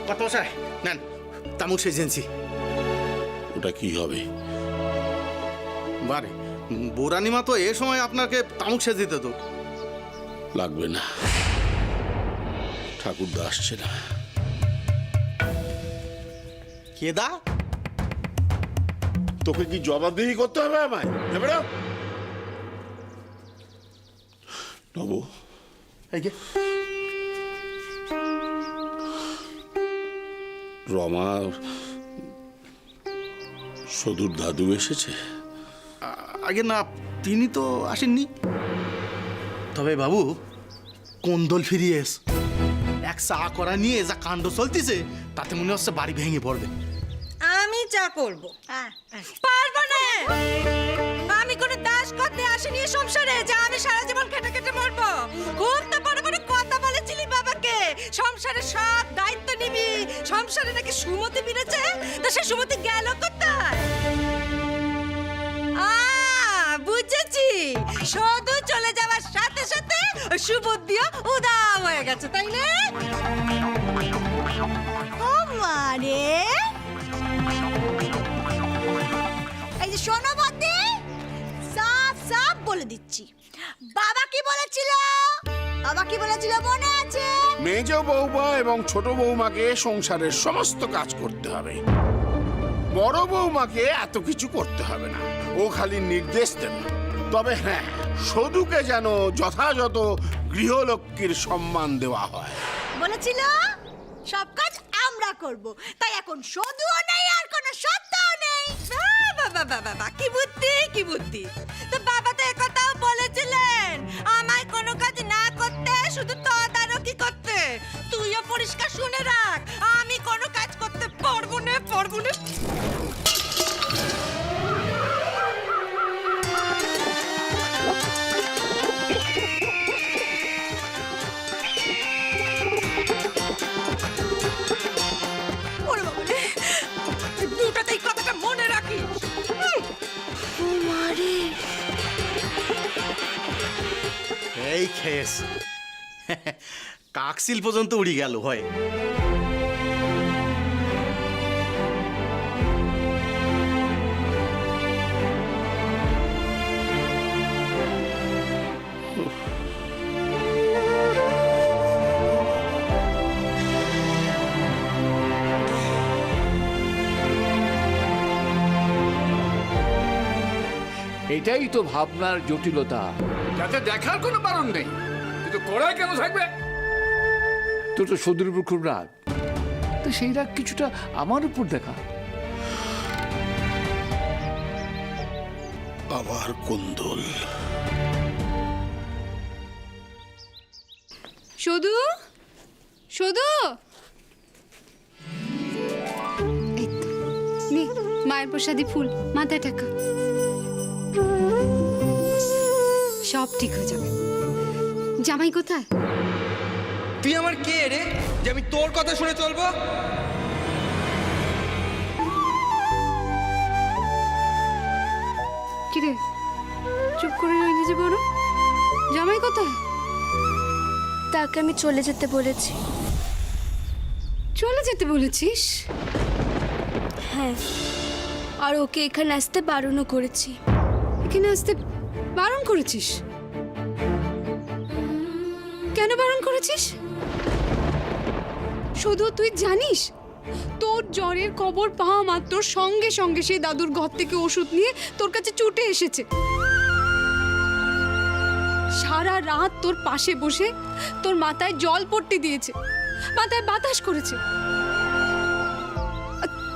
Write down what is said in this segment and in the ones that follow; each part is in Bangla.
কর্তামশাই নেন তামুক সেজেন্সি। ওটা কি হবে? বারে বৌরানিমা তো এ সময় আপনাকে তামুক সেজে দিতে তো। লাগবে না, ঠাকুরদা আসছে না। কেদা? তোকে কি জবাবদিহি করতে হবে আমায়? নব, রমা সদুর দাদু এসেছে? আগে না, তিনি তো আসেননি। তবে বাবু কোন্দল ফিরিয়ে এস, এক চা করা নিয়ে যা কাণ্ড চলতেছে তাতে মনে হচ্ছে বাড়ি ভেঙে পড়বে। আমি চা করবো, পারবো না। আমি কোনো দাস করতে আসিনি সংসারে যে আমি সারা জীবন খেটে খেটে মরবো। খুব তো বড় বড় কথা বলেছিলি বাবাকে, সংসারে সব দায়িত্ব নিবি। সংসারে নাকি সুমতি বিরেছে, তো সে সুমতি গেল কোথায়? বুঝেছি, শুধু চলে যাওয়ার সাথে সাথে সুবুদ্ধিও উদাও হয়ে গেছে, তাই না? মানে এই যে শোনো বদ্দি, সাফ সাফ বলে দিচ্ছি, বাবা কি বলেছিল? বাবা কি বলেছিল মনে আছে? মেজ বৌমা এবং ছোট বৌমাকে সংসারের সমস্ত কাজ করতে হবে, বড় বৌমাকে এত কিছু করতে হবে না, ও খালি নির্দেশ দেবে। তবে হ্যাঁ, সদুকে যেন যথাযথ গৃহলক্ষ্মীর সম্মান দেওয়া হয়। বলেছিল সব কাজ আমরা করব, তাই এখন শুধুও নেই আর কোনো সত্তাও নেই। বাবা কি বুদ্ধি, কি বুদ্ধি! তো বাবা তো একথাও বলেছিলেন আমায় কোনো কাজ না করতে, শুধু তদারকি করতে। তুইও পরিষ্কার শুনে রাখ, আমি কোনো কাজ করতে পারবো না, পারবো না। দুটাতেই কথাটা মনে রাখিস। এই খেস কাকসিল পর্যন্ত উড়ি গেল হয়। এটাই তো ভাবনার জটিলতা। যাতে দেখার কোনো বারণ নেই, কিন্তু কড়াই কেন থাকবে? তোর তো সদুর উপর খুব রাগ, তো সেই রাগ কিছুটা আমার উপর দেখা। আবার কোন্দল। সদু, সদু, এই তো নে মায়ের প্রসাদী ফুল, মাথায় টাকা, সব ঠিক হয়ে যাবে। জামাই কোথায়? তুই আমার কে রে যে আমি তোর কথা শুনে চলবো? কিরে চুপ করে রইলি যে বড়? জামাই কোথায়? তাকে আমি চলে যেতে বলেছি। চলে যেতে বলেছিস? হ্যাঁ, আর ওকে এখানে আসতে বারণও করেছি। এখানে আসতে বারণ করেছিস? কেন বারণ করেছিস? শুধু তুই জানিস তোর জ্বরের খবর পাওয়া মাত্র সঙ্গে সঙ্গে সেই দাদুর ঘর থেকে ওষুধ নিয়ে তোর কাছে ছুটে এসেছে। সারা রাত তোর পাশে বসে তোর মাথায় জল পট্টি দিয়েছে, মাথায় বাতাস করেছে।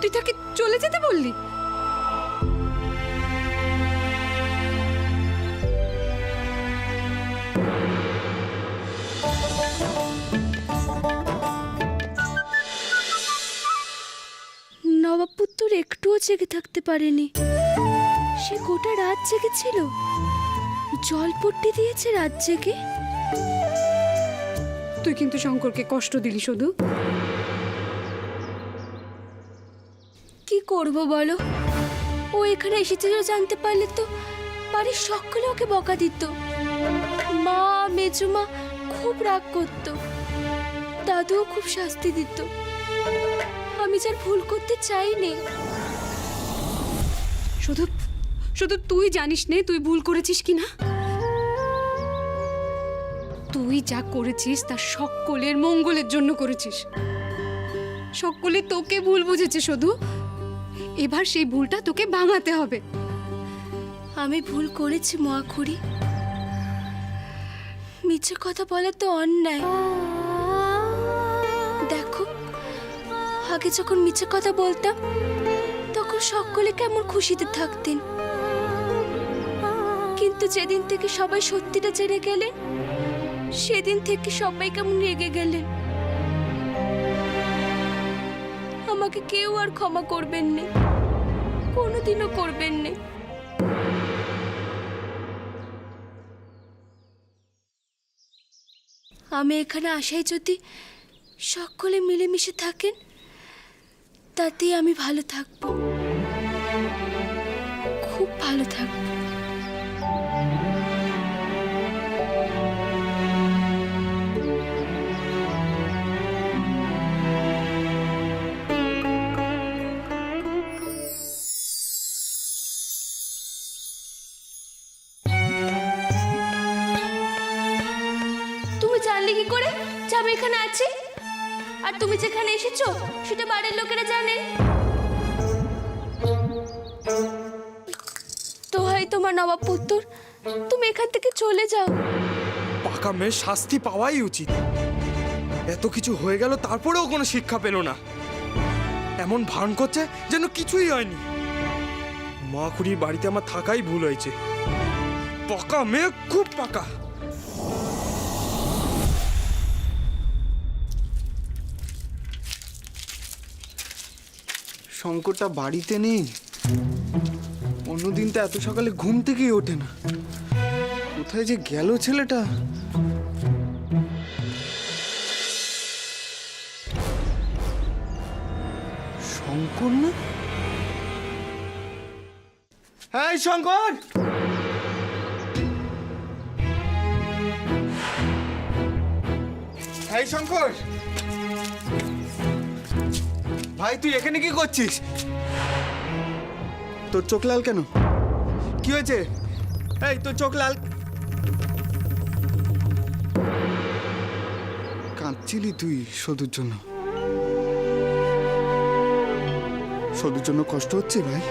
তুই তাকে চলে যেতে বললি? নবাবপুত্তর একটুও জেগে থাকতে পারেনি, সে গোটা রাত জেগেছিল, জলপট্টি দিয়েছে রাত জেগে। তুই কিন্তু শঙ্করকে কষ্ট দিলি শুধু। কি করব বলো, ও এখানে এসেছে জানতে পারলে তো বাড়ির সকলে ওকে বকা দিত। মা মেজুমা খুব রাগ করত, দাদুও খুব শাস্তি দিত। আমি যার ভুল করতে চাইনি। শুধু শুধু তুই জানিস নে তুই ভুল করেছিস কি না। তুই যা করেছিস তা সকলের মঙ্গলের জন্য করেছিস। সকলে তোকে ভুল বুঝেছে শুধু, এবার সেই ভুলটা তোকে ভাঙাতে হবে। আমি ভুল করেছি মহাখুড়ি, মিছে কথা বলা তো অন্যায়। দেখো, আগে যখন মিছে কথা বলতাম তখন সকলে কেমন খুশিতে থাকতেন, কিন্তু যেদিন থেকে সবাই সত্যিটা জেনে গেলেন সেদিন থেকে সবাই কেমন রেগে গেলেন। আমাকে কেউ আর ক্ষমা করবেন না, কোনোদিনও করবেন না। আমি এখানে আসায় যদি সকলে মিলেমিশে থাকেন তাতেই আমি ভালো থাকব, খুব ভালো থাকব। তুমি জানলে কি করে যে আমি এখানে আছি? আর তুমি যেখানে এসেছো সেটা বাড়ির লোকেরা জানে তো। হয় তোমার নবাব পুত্র, তুমি এখান থেকে চলে যাও। পাকা মেয়ের শাস্তি পাওয়াই উচিত। এত কিছু হয়ে গেল তারপরেও কোনো শিক্ষা পেল না, এমন ভান করছে যেন কিছুই হয়নি। মা খুড়ির বাড়িতে আমার থাকাই ভুল হয়েছে। পাকা মেয়ে, খুব পাকা। শঙ্করটা বাড়িতে নেই। অন্যদিন তো এত সকালে ঘুম থেকেই ওঠে না। কোথায় যে গেল ছেলেটা? শঙ্কর না? হ্যাঁ শঙ্কর, হ্যাঁ শঙ্কর ভাই, তুই এখানে কি করছিস? তোর চোখ লাল কেন? কি হয়েছে? এই তোর চোখ লাল, কাঁদছিলি তুই সদুর জন্য? সদুর জন্য কষ্ট হচ্ছে ভাই?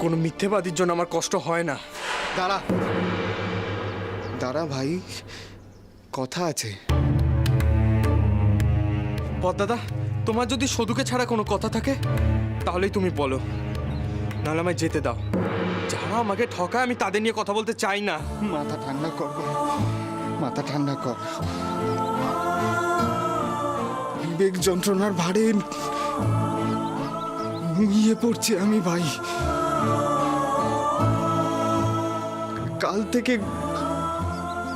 কোনো মিথ্যেবাদীর জন্য আমার কষ্ট হয় না। দাঁড়া দাঁড়া ভাই, কথা আছে। দাদা, তোমার যদি সদুকে ছাড়া কোনো কথা থাকে তাহলেই তুমি বলো, নাহলে আমায় যেতে দাও। যারা আমাকে ঠকায় আমি তাদের নিয়ে কথা বলতে চাই না। মাথা ঠান্ডা কর ভাই, মাথা ঠান্ডা কর। বিবেক যন্ত্রণার ভারে নুয়ে পড়ছে আমি ভাই। কাল থেকে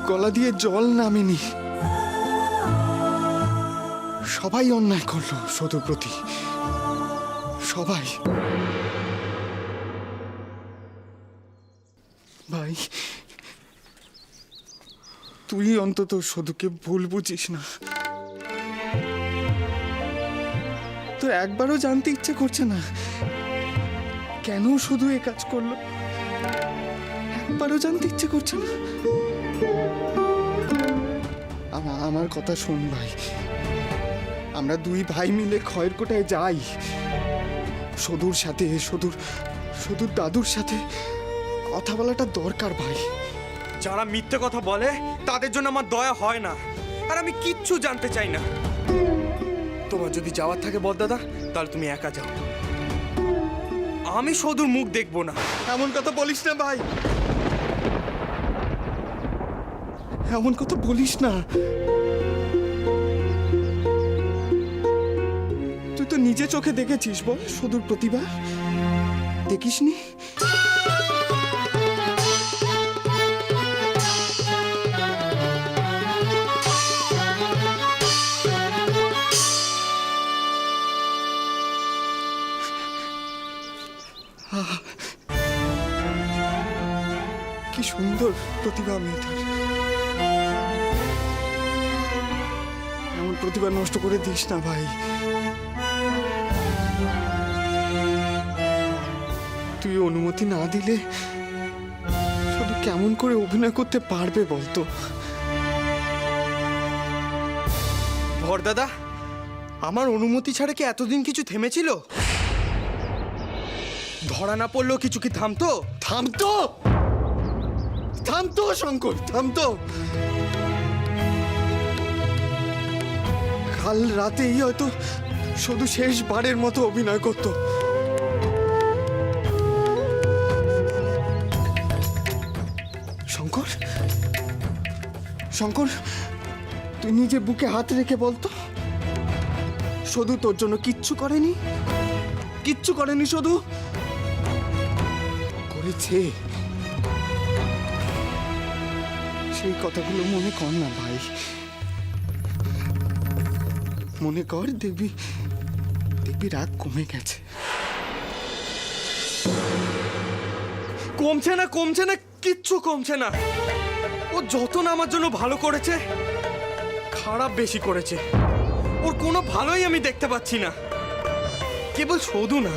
গলা দিয়ে জল নামেনি। সবাই অন্যায় করলো সদুর প্রতি, সবাই। ভাই তুই অন্তত সদুকে ভুল বুঝিস না। তো একবারও জানতে ইচ্ছে করছে না কেন শুধু এ কাজ করলো? একবারও জানতে ইচ্ছে করছে না। আমার কথা শোন ভাই, আমরা দুই ভাই মিলে খয়েরকোটায় যাই। সদুর সাথে, সদুর দাদুর সাথে কথা বলাটা দরকার ভাই। যারা মিথ্যে কথা বলে তাদের জন্য আমার দয়া হয় না, আর আমি কিচ্ছু জানতে চাই না। তোমার যদি যাওয়ার থাকে বড়দাদা, তাহলে তুমি একা যাও, আমি সদুর মুখ দেখবো না। এমন কথা বলিস না ভাই, এমন কথা বলিস না। তুই তো নিজে চোখে দেখেছিস বল সদুর প্রতিভা, দেখিসনি? কি সুন্দর প্রতিভা মেয়েটার। প্রতিভা নষ্ট করে দিস না ভাই। তুই অনুমতি না দিলে শুধু কেমন করে অভিনয় করতে পারবে বলতো? ভর দাদা, আমার অনুমতি ছাড়া কি এতদিন কিছু থেমেছিল? ধরা না পড়লেও কিছু কি থামতো? থামতো, থামতো শঙ্কর, থামতো। কাল রাতেই হয়তো শুধু শেষবারের মতো অভিনয় করতো। শঙ্কর, শঙ্কর, তুই নিজে বুকে হাত রেখে বলতো, শুধু তোর জন্য কিচ্ছু করেনি? কিচ্ছু করেনি শুধু? করেছে। সেই কথাগুলো মনে কর না ভাই, মনে কর, দেখবি দেখবি রাগ কমে গেছে। কমছে না, কমছে না, কিচ্ছু কমছে না। ও যত না আমার জন্য ভালো করেছে, খারাপ বেশি করেছে। ওর কোনো ভালোই আমি দেখতে পাচ্ছি না। কেবল শুধু না,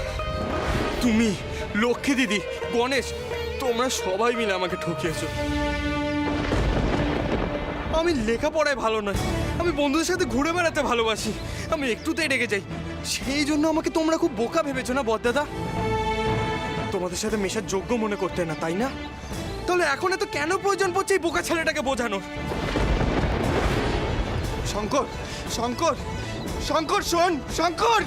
তুমি, লক্ষ্মী দিদি, গণেশ, তোমরা সবাই মিলে আমাকে ঠকিয়েছো। আমি লেখাপড়ায় ভালো নয়, আমি বন্ধুদের সাথে ঘুরে বেড়াতে ভালোবাসি, আমি একটুতেই রেগে যাই। সেই জন্য আমাকে তোমরা খুব বোকা ভেবেছো না বড়দাদা? তোমাদের সাথে মেশার যোগ্য মনে করতে না, তাই না? তাহলে এখন এত কেন প্রয়োজন পড়ছে এই বোকা ছেলেটাকে বোঝানোর? শঙ্কর, শঙ্কর, শঙ্কর শোন, শঙ্কর!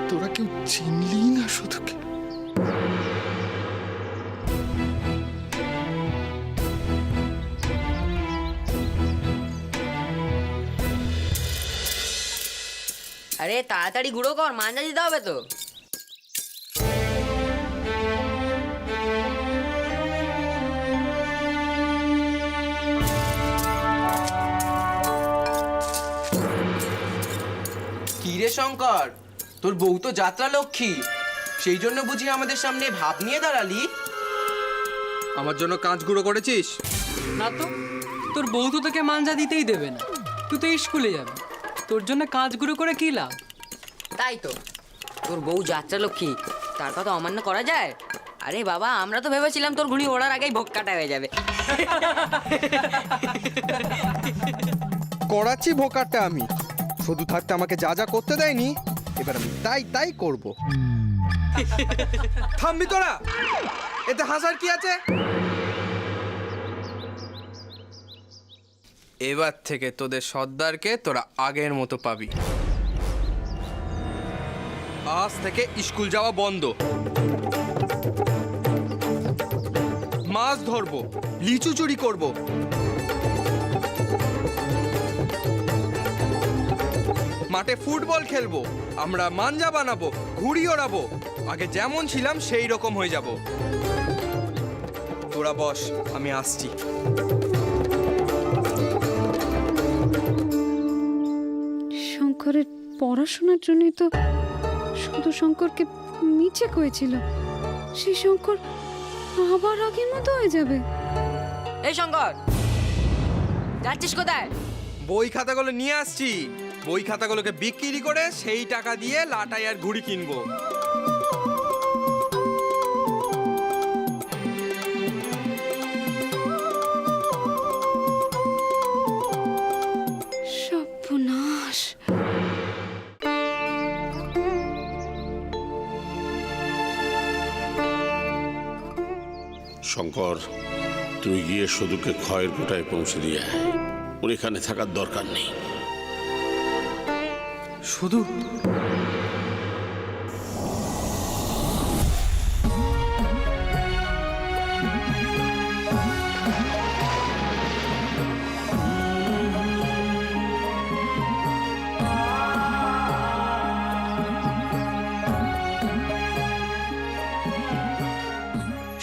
তোরা কেউ চিনলি না শুধুকে? আরে তাড়াতাড়ি গুঁড়ো কর, মাঞ্জা দিতে হবে তো। কি রে শঙ্কর, তোর বউ তো যাত্রা লক্ষ্মী, সেই জন্য বুঝি আমাদের সামনে ভাব নিয়ে দাঁড়ালি? আমার জন্য কাঁচ গুঁড়ো করেছিস? না তো, তোর বউ তো তোকে মাঞ্জা দিতেই দেবে না। তুই তো স্কুলে যাবি, তোর জন্য কাজগুলো করে কি লাভ? তাই তো, তোর বউ যাত্রা লক্ষ্মী, তার কথা অমান্য করা যায়? আরে বাবা, আমরা তো ভেবেছিলাম তোর ঘুড়ি ওড়ার আগেই ভোগ কাটা হয়ে যাবে। করাচ্ছি ভোকারটা আমি, শুধু থাকতে আমাকে যা যা করতে দেয়নি, এবার আমি তাই তাই করব। থামবি তোরা? এতে হাসার কি আছে? এবার থেকে তোদের সর্দারকে তোরা আগের মতো পাবি। আজ থেকে স্কুল যাওয়া বন্ধ। মাছ ধরবো, লিচু চুরি করব, মাঠে ফুটবল খেলবো, আমরা মাঞ্জা বানাবো, ঘুড়ি ওড়াবো, আগে যেমন ছিলাম সেই রকম হয়ে যাব। তোরা বস, আমি আসছি। শঙ্করের পড়াশোনার জন্যই তো শুধু শঙ্করকে নিচে করেছিল। সেই শঙ্কর আবার আগের মতো হয়ে যাবে। এই শঙ্কর, যাচ্ছিস কোথায়? বই খাতাগুলো নিয়ে আসছি, বই খাতাগুলোকে বিক্রি করে সেই টাকা দিয়ে লাটাই আর ঘুড়ি কিনবো। সর্বনাশ! শঙ্কর, তুই গিয়ে শুধুকে ক্ষয়ের কোটায় পৌঁছে দিয়ে আয়। ওর এখানে থাকার দরকার নেই। শুধু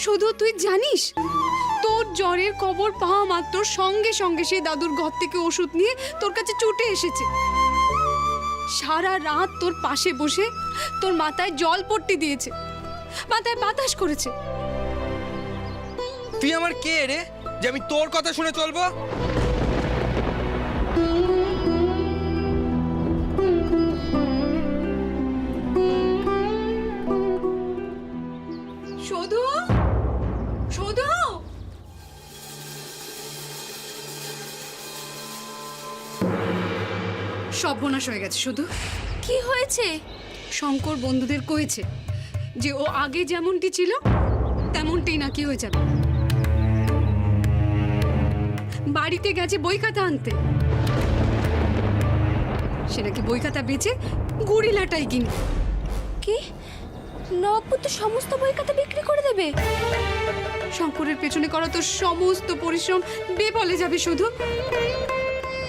শুধু তুই জানিস তোর তোর জ্বরের খবর পাওয়া মাত্র সঙ্গে সঙ্গে সেই দাদুর ঘর থেকে ওষুধ নিয়ে তোর কাছে ছুটে এসেছে। সারা রাত তোর পাশে বসে তোর মাথায় জল পট্টি দিয়েছে, মাথায় বাতাস করেছে। তুই আমার কে রে যে আমি তোর কথা শুনে চলবো? শুধু শুধু সর্বনাশ হয়ে গেছে। শুধু কি হয়েছে? শঙ্কর বন্ধুদের কয়েছে যে ও আগে যেমনটি ছিল তেমনটাই নাকি হয়ে যাবে। বাড়িতে গেছে বই খাতা আনতে, সে নাকি বই খাতা বেচে গুড়িলাটাই কিনবে। কি নবপুর তো সমস্ত বই খাতা বিক্রি করে দেবে? শঙ্করের পেছনে করা তোর সমস্ত পরিশ্রম বেফলে যাবে। শুধু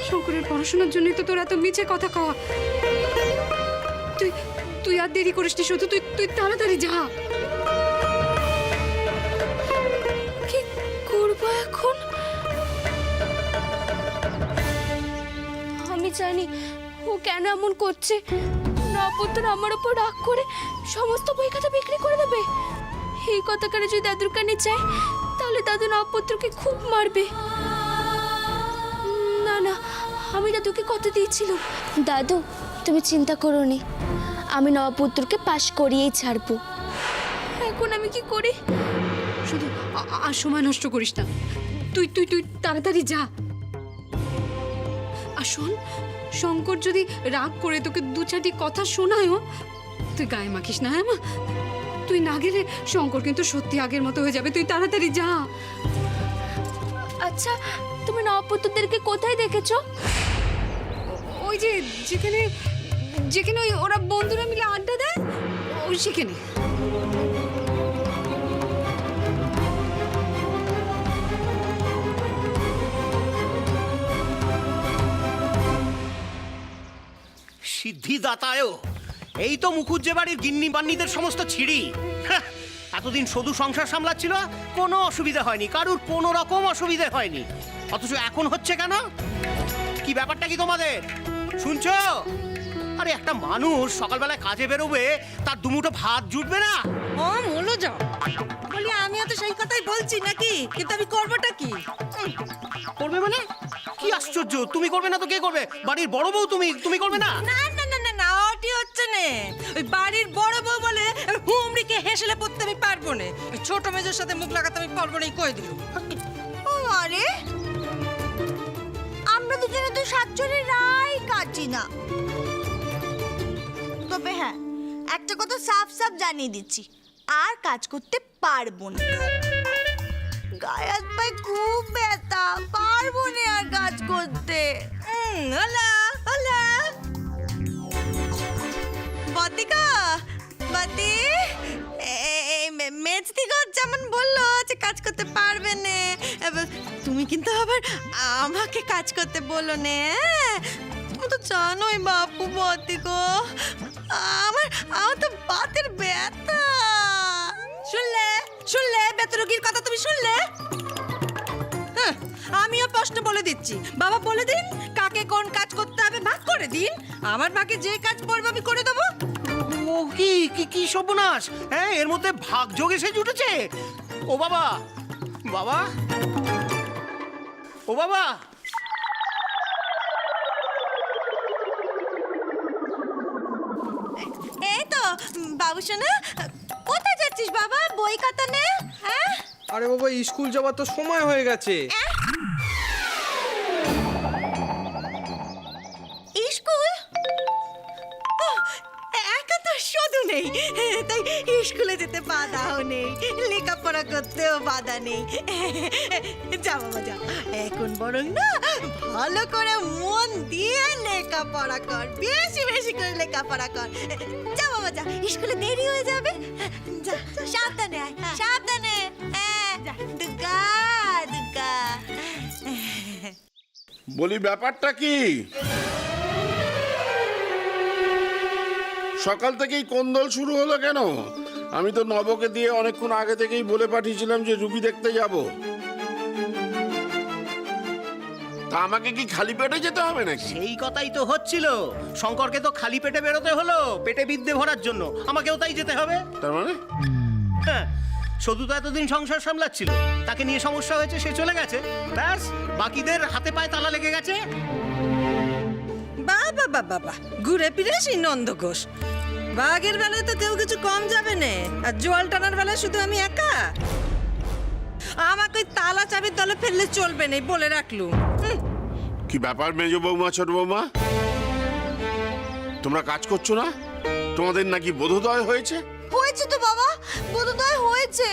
শঙ্করের পড়াশোনার জন্যই তো তোর এত মিছে কথা কওয়া। তুই তুই আর দেরি করিস নি শুধু, তুই তুই তাড়াতাড়ি যা। কি করব এখন? আমি জানি ও কেন এমন করছে। নবপুত্র আমার উপর রাগ করে সমস্ত বই খাতা বিক্রি করে দেবে। এই কথা করে যদি দাদুর কানে যায় তাহলে দাদু নবপুত্রকে খুব মারবে। না না, আমি দাদুকে কথা দিয়েছিলাম। দাদু তুমি চিন্তা করো নি, আমি নবপুত্রকে পাশ করিয়েই ছাড়বো। এখন আমি কি করি? শুধু আর সময় নষ্ট করিস না, তুই তুই তুই তাড়াতাড়ি যা। আর শোন, শঙ্কর যদি রাগ করে তোকে দু চারটি কথা শোনায়ও, তুই গায়ে মাখিস না। হ্যাঁ মা, তুই না গেলে শঙ্কর কিন্তু সত্যি আগের মতো হয়ে যাবে। তুই তাড়াতাড়ি যা। আচ্ছা তুমি নবপুত্রদেরকে কোথায় দেখেছো? ওই যে যেখানে যেখানে ওই ওরা বন্ধুরা মিলে আড্ডা দেয়, ওই সেখানে। সিদ্ধিদাতায় এই তো মুখুজ্জে বাড়ির গিন্নি বান্নিদের সমস্ত ছিড়ি। হ্যাঁ, এতদিন শুধু সংসার সামলাচ্ছিল, কোনো অসুবিধা হয়নি, কারুর কোনো রকম অসুবিধা হয়নি। অথচ এখন হচ্ছে কেন? কি ব্যাপারটা কি তোমাদের শুনছো? আরে একটা মানুষ সকালবেলায় কাজে বেরোবে, তার দুমুঠো ভাত জুটবে না? ও মূল্য যাও বলি, আমিও তো সেই কথাই বলছি নাকি, কিন্তু আমি করবোটা কি? করবে মানে? কি আশ্চর্য, তুমি করবে না তো কে করবে? বাড়ির বড় বউ তুমি, তুমি করবে না? না না না না না, ওটি হচ্ছে না। ওই বাড়ির বড় বউ বলে হুমড়িকে হেসেলে পড়তে আমি পারবো না। ওই ছোট মেজের সাথে মুখ লাগাতে আমি পারবো না, কই দিল। ও আরে, আমরা দুজনে তো সাতজনের রাই কাটি না। তবে হ্যাঁ, একটা কথা সাফ সাফ জানিয়ে দিচ্ছি, আর কাজ করতে পারবো না। গায়ে হাত পায়ে খুব ব্যথা, পারবো না আর কাজ করতে। হলা হলা বদিকা বদি, মেজদিগো যেমন বললো যে কাজ করতে পারবে না, তুমি কিন্তু আবার আমাকে কাজ করতে বলো না। তুমি তো জানোই বাপু বদিগো, আমার তো বাতের ব্যথা। শুনলে শুনলে বেতরোগীর কথা তুমি শুনলে? হ্যাঁ, আমিও স্পষ্ট বলে দিচ্ছি, বাবা বলে দিন কাকে কোন কাজ করতে হবে, ভাগ করে দিন। আমার ভাগে যে কাজ পড়বে আমি করে দেবো। ও কি কি কি সর্বনাশ! হ্যাঁ, এর মধ্যে ভাগযোগ এসে জুটেছে। ও বাবা, বাবা, ও বাবা, এই তো বাবু সোনা, কোথায় যাচ্ছিস বাবা? বই খাতা নে। হ্যাঁ, আরে বাবা, স্কুল যাওয়ার তো সময় হয়ে গেছে। স্কুল? একা তো শুধু নেই, তাই স্কুলে যেতে বাধাও নেই, লেখাপড়া করতেও বাধা নেই। যা বাবা যা, এখন বরং না ভালো করে মন দিয়ে লেখাপড়া কর, বেশি বেশি করে লেখাপড়া কর। যা বাবা যা, স্কুলে দেরি হয়ে যাবে। যা, সাবধানে আয়, সাবধানে। দুর্গা দুর্গা। বলি ব্যাপারটা কি? সকাল থেকেই কোন্দল শুরু হলো কেন? আমি তো নবকে দিয়ে অনেকক্ষণ আগে থেকেই বলে পাঠিয়েছিলাম যে রুগী দেখতে যাব। তা আমাকে কি খালি পেটে যেতে হবে নাকি? সেই কথাই তো হচ্ছিল। শঙ্করকে তো খালি পেটে বেরোতে হলো পেটে বিদ্যে ভরার জন্য, আমাকেও তাই যেতে হবে। তার মানে হ্যাঁ, শুধু তো এতদিন সংসার সামলাচ্ছিল, তাকে নিয়ে সমস্যা হয়েছে, সে চলে গেছে, ব্যাস বাকিদের হাতে পায়ে তালা লেগে গেছে। বাবা বাবা ঘুরে ফিরে সেই নন্দ ঘোষ। বাঘের বেলায় তো কেউ কিছু কম যাবে না, আর জল টানার বেলায় শুধু আমি একা। আমাকে ওই তালা চাবির তলে ফেললে চলবে না, বলে রাখলুম। কি ব্যাপার মেজ বৌমা, ছোট বৌমা, তোমরা কাজ করছো না? তোমাদের নাকি বোধোদয় হয়েছে? হয়েছে তো বাবা, বোধোদয় হয়েছে,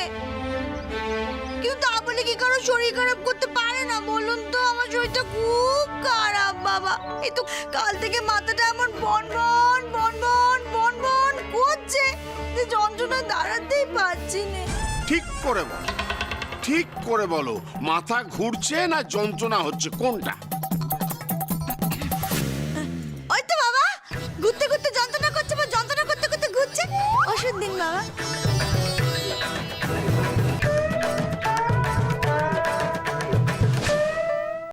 কিন্তু তা বলে কি কারো শরীর খারাপ করতে পারে না বলুন তো? আমার শরীরটা খুব খারাপ বাবা, এই তো কাল থেকে মাথাটা এমন বনবন বনবন বনবন করছে যে যন্ত্রণায় দাঁড়াতেই পারছি না। ঠিক করে বলো, ঠিক করে বলো, মাথা ঘুরছে না যন্ত্রণা হচ্ছে, কোনটা? ওই তো বাবা, ঘুরতে ঘুরতে যন্ত্রণা করছে বা যন্ত্রণা করতে করতে ঘুরছে। ওষুধ দিন বাবা।